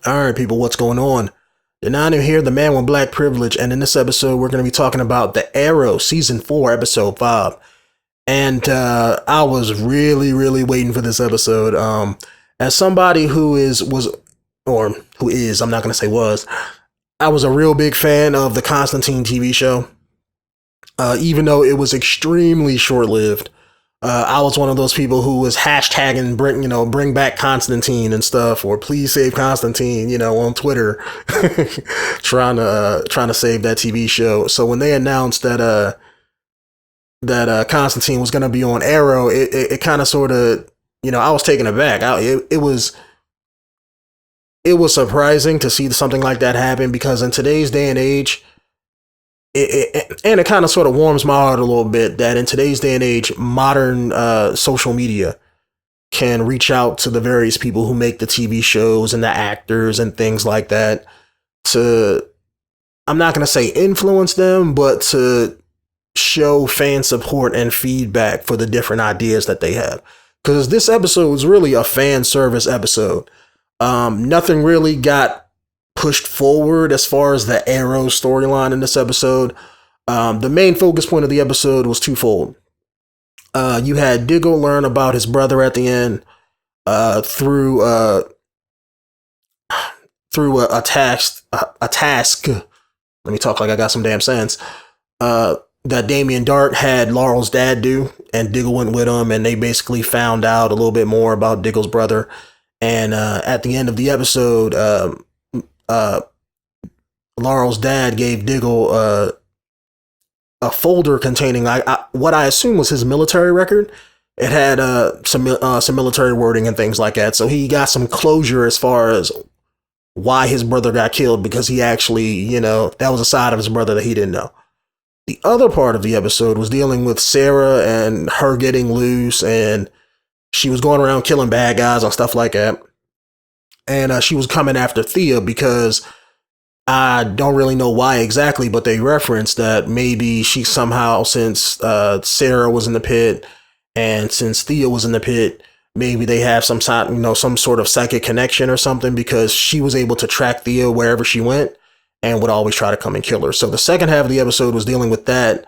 All right, people, what's going on? Denonu here, the man with black privilege, and in this episode, we're going to be talking about the Arrow Season 4, Episode 5. And I was really waiting for this episode. As somebody who is, I'm not going to say was, I was a real big fan of the Constantine TV show. Even though it was extremely short-lived. I was one of those people who was hashtagging bring back Constantine and stuff, or please save Constantine, on Twitter, trying to save that TV show. So when they announced that Constantine was going to be on Arrow, it kind of sort of, I was taken aback. It was surprising to see something like that happen, because in today's day and age, and it kind of sort of warms my heart a little bit that in today's day and age, modern social media can reach out to the various people who make the TV shows and the actors and things like that to, I'm not going to say influence them, but to show fan support and feedback for the different ideas that they have. Because this episode was really a fan service episode. Nothing really got pushed forward as far as the Arrow storyline in this episode. The main focus point of the episode was twofold. You had Diggle learn about his brother at the end through a task. Let me talk like I got some damn sense. That Damien Dark had Laurel's dad do, and Diggle went with him, and they basically found out a little bit more about Diggle's brother. And at the end of the episode, Laurel's dad gave Diggle a folder containing what I assume was his military record. It had some military wording and things like that. So he got some closure as far as why his brother got killed, because he actually, that was a side of his brother that he didn't know. The other part of the episode was dealing with Sarah and her getting loose, and she was going around killing bad guys and stuff like that. And she was coming after Thea because I don't really know why exactly, but they referenced that maybe she somehow, since Sarah was in the pit and since Thea was in the pit, maybe they have some sort of psychic connection or something, because she was able to track Thea wherever she went and would always try to come and kill her. So the second half of the episode was dealing with that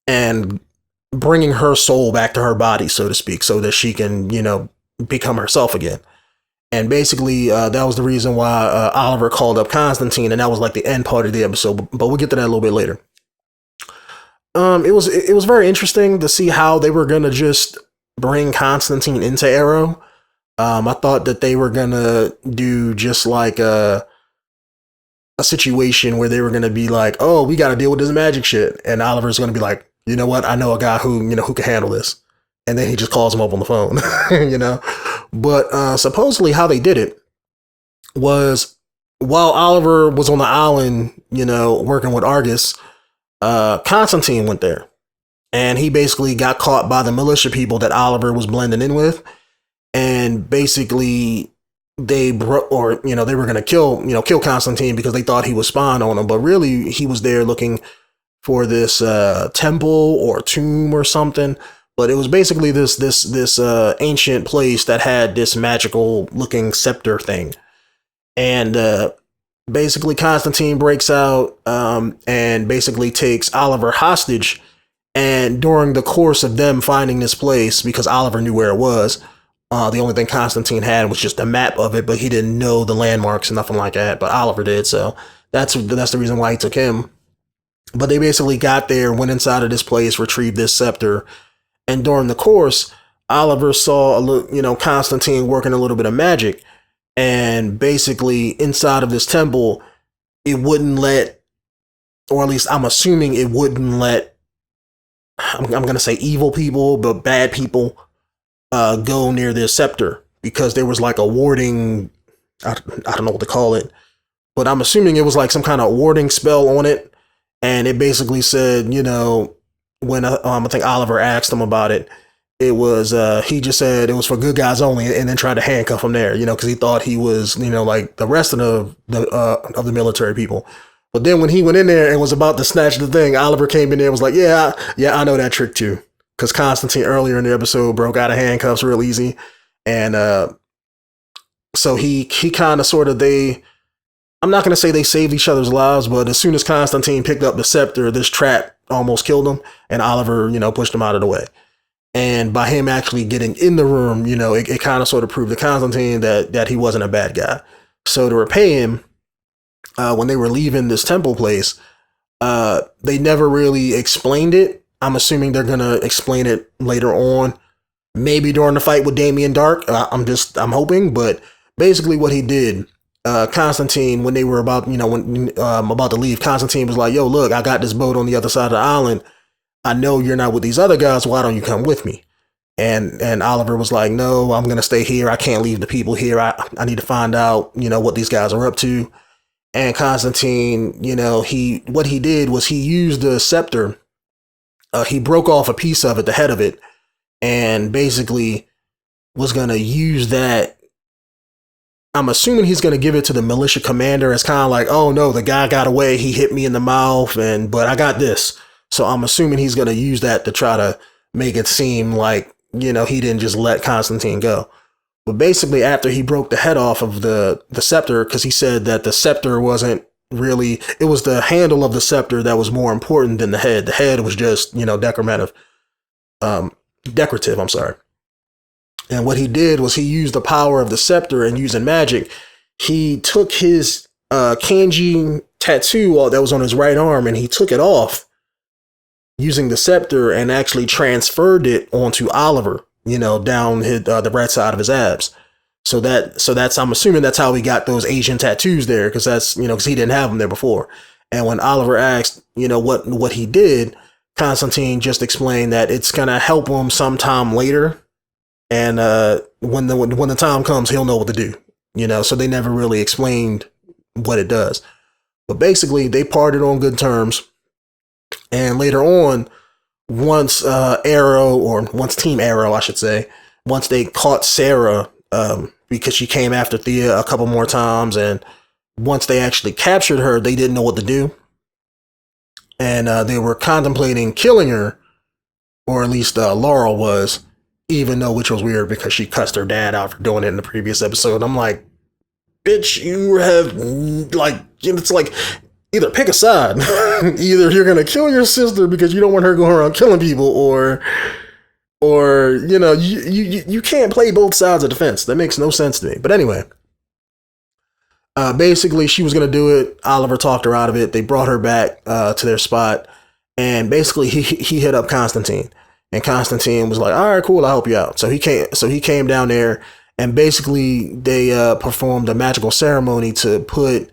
and bringing her soul back to her body, so to speak, so that she can, become herself again. And basically, that was the reason why Oliver called up Constantine, and that was like the end part of the episode. But we'll get to that a little bit later. It was very interesting to see how they were gonna just bring Constantine into Arrow. I thought that they were gonna do just like a situation where they were gonna be like, "Oh, we got to deal with this magic shit," and Oliver's gonna be like, "You know what? I know a guy who can handle this," and then he just calls him up on the phone, But supposedly how they did it was, while Oliver was on the island, working with Argus, Constantine went there, and he basically got caught by the militia people that Oliver was blending in with, and basically they were going to kill Constantine because they thought he was spying on them, but really he was there looking for this temple or tomb or something. But it was basically this ancient place that had this magical looking scepter thing. And basically Constantine breaks out and basically takes Oliver hostage. And during the course of them finding this place, because Oliver knew where it was, the only thing Constantine had was just a map of it, but he didn't know the landmarks and nothing like that. But Oliver did, so that's the reason why he took him. But they basically got there, went inside of this place, retrieved this scepter. And during the course, Oliver saw Constantine working a little bit of magic, and basically inside of this temple, it wouldn't let, or at least I'm assuming it wouldn't let, I'm going to say evil people, but bad people go near this scepter, because there was like a warding, I don't know what to call it, but I'm assuming it was like some kind of warding spell on it. And it basically said, when I think Oliver asked him about it, it was he just said it was for good guys only, and then tried to handcuff him there, because he thought he was like the rest of the military people. But then when he went in there and was about to snatch the thing, Oliver came in there and was like, yeah, I know that trick too, because Constantine earlier in the episode broke out of handcuffs real easy, and So he kind of sort of I'm not going to say they saved each other's lives, but as soon as Constantine picked up the scepter, this trap almost killed him, and Oliver, pushed him out of the way. And by him actually getting in the room, it kind of sort of proved to Constantine that he wasn't a bad guy. So to repay him, when they were leaving this temple place, they never really explained it. I'm assuming they're going to explain it later on, maybe during the fight with Damien Dark. I'm hoping, but basically what he did, Constantine, when they were about to leave, Constantine was like, yo, look, I got this boat on the other side of the island. I know you're not with these other guys. Why don't you come with me? And Oliver was like, no, I'm going to stay here. I can't leave the people here. I need to find out, what these guys are up to. And Constantine, what he did was he used the scepter. He broke off a piece of it, the head of it, and basically was going to use that. I'm assuming he's going to give it to the militia commander as kind of like, oh no, the guy got away. He hit me in the mouth, but I got this. So I'm assuming he's going to use that to try to make it seem like, he didn't just let Constantine go. But basically, after he broke the head off of the scepter, because he said that the scepter wasn't really, it was the handle of the scepter that was more important than the head. The head was just, decorative, I'm sorry. And what he did was he used the power of the scepter, and using magic, he took his kanji tattoo that was on his right arm, and he took it off using the scepter and actually transferred it onto Oliver, down the right side of his abs. So that's, I'm assuming that's how he got those Asian tattoos there, because that's, because he didn't have them there before. And when Oliver asked, what he did, Constantine just explained that it's going to help him sometime later. And when the time comes, he'll know what to do, so they never really explained what it does. But basically, they parted on good terms. And later on, once Team Arrow, I should say, once they caught Sarah, because she came after Thea a couple more times, and once they actually captured her, they didn't know what to do. And they were contemplating killing her, or at least Laurel was, even though, which was weird because she cussed her dad out for doing it in the previous episode. I'm like, bitch, you have, it's like, either pick a side. Either you're going to kill your sister because you don't want her going around killing people, or you can't play both sides of the fence. That makes no sense to me. But anyway, basically she was going to do it. Oliver talked her out of it. They brought her back to their spot, and basically he hit up Constantine, and Constantine was like, all right, cool, I'll help you out. So he came down there, and basically they performed a magical ceremony to put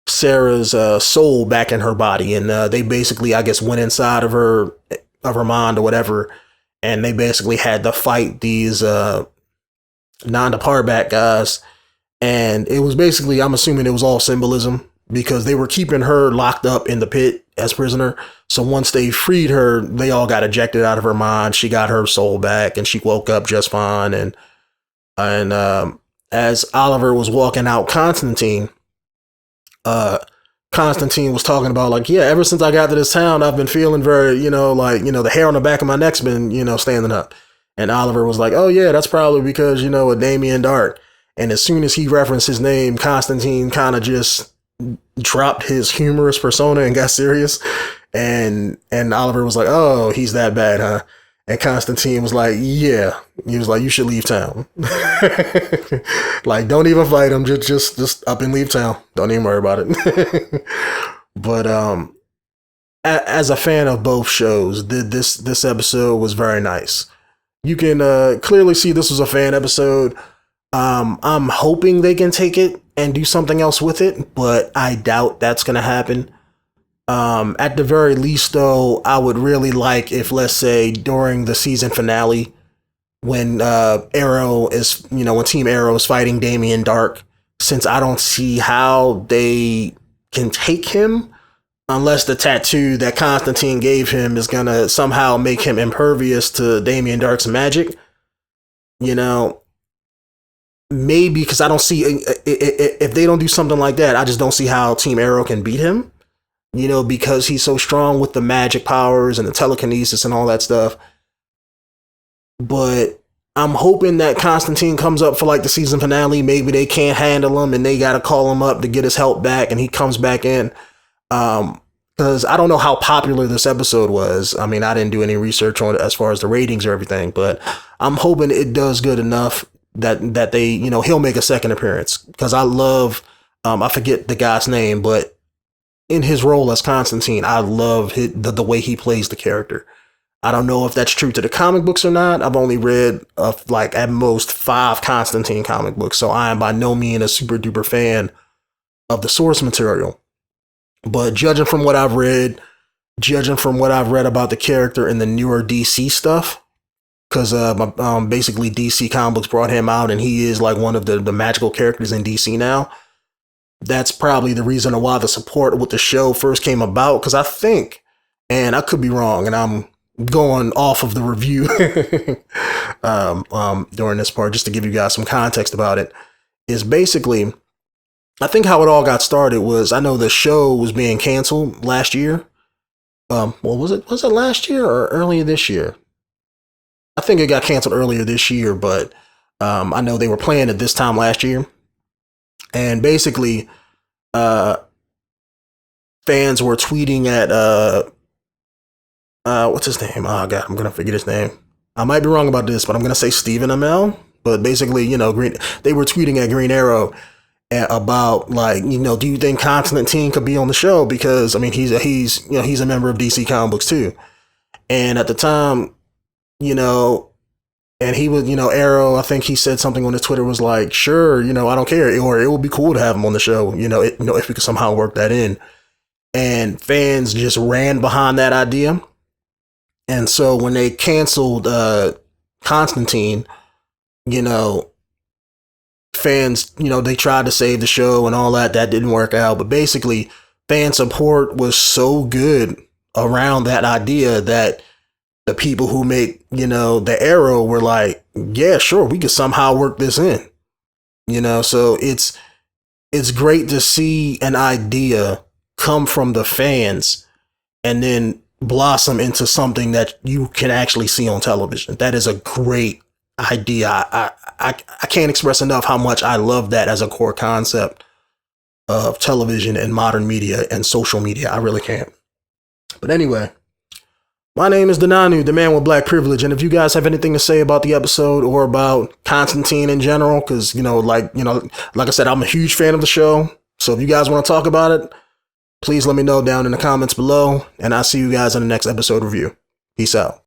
Sarah's soul back in her body, and they basically, I guess, went inside of her mind or whatever, and they basically had to fight these Nanda Parbat guys. And it was basically, I'm assuming it was all symbolism, because they were keeping her locked up in the pit as prisoner. So once they freed her, they all got ejected out of her mind. She got her soul back, and she woke up just fine. And as Oliver was walking out, Constantine was talking about, like, yeah, ever since I got to this town, I've been feeling very, the hair on the back of my neck's been, standing up. And Oliver was like, oh yeah, that's probably because, of Damien Dark. And as soon as he referenced his name, Constantine kind of just dropped his humorous persona and got serious. And Oliver was like, oh, he's that bad, huh? And Constantine was like, yeah. He was like, you should leave town. Like, don't even fight him. Just up and leave town. Don't even worry about it. But as a fan of both shows, this episode was very nice. You can clearly see this was a fan episode. I'm hoping they can take it and do something else with it, but I doubt that's going to happen. At the very least, though, I would really like if, let's say, during the season finale, when Arrow is, when Team Arrow is fighting Damien Dark, since I don't see how they can take him unless the tattoo that Constantine gave him is going to somehow make him impervious to Damien Dark's magic, maybe, because I don't see, if they don't do something like that, I just don't see how Team Arrow can beat him, because he's so strong with the magic powers and the telekinesis and all that stuff. But I'm hoping that Constantine comes up for like the season finale. Maybe they can't handle him and they got to call him up to get his help back, and he comes back in. Because I don't know how popular this episode was. I mean, I didn't do any research on it as far as the ratings or everything, but I'm hoping it does good enough that they, you know, he'll make a second appearance. Because I love, I forget the guy's name, but in his role as Constantine, I love the way he plays the character. I don't know if that's true to the comic books or not. I've only read like at most 5 Constantine comic books, so I am by no means a super duper fan of the source material. But judging from what I've read about the character in the newer DC stuff, because basically DC Comics brought him out and he is like one of the magical characters in DC now. That's probably the reason why the support with the show first came about. Because I think, and I could be wrong, and I'm going off of the review during this part just to give you guys some context about it, is basically, I think how it all got started was, I know the show was being canceled last year. Well, was it last year or earlier this year? I think it got canceled earlier this year, but I know they were playing it this time last year. And basically, fans were tweeting at, what's his name? Oh, God, I'm going to forget his name. I might be wrong about this, but I'm going to say Stephen Amell. But basically, you know, they were tweeting at Green Arrow about, like, you know, do you think Constantine could be on the show? Because I mean, he's a member of DC Comics too. And at the time, you know, and he was, you know, Arrow, I think he said something on his Twitter, was like, sure, you know, I don't care, or it would be cool to have him on the show, you know, if we could somehow work that in. And fans just ran behind that idea. And so when they canceled Constantine, you know, fans, you know, they tried to save the show and all that. That didn't work out. But basically, fan support was so good around that idea that the people who make, you know, the Arrow were like, yeah, sure, we could somehow work this in. You know, so it's great to see an idea come from the fans and then blossom into something that you can actually see on television. That is a great idea. I can't express enough how much I love that as a core concept of television and modern media and social media. I really can't. But anyway, my name is Denonu, the man with black privilege. And if you guys have anything to say about the episode or about Constantine in general, because, you know, like I said, I'm a huge fan of the show. So if you guys want to talk about it, please let me know down in the comments below. And I'll see you guys in the next episode review. Peace out.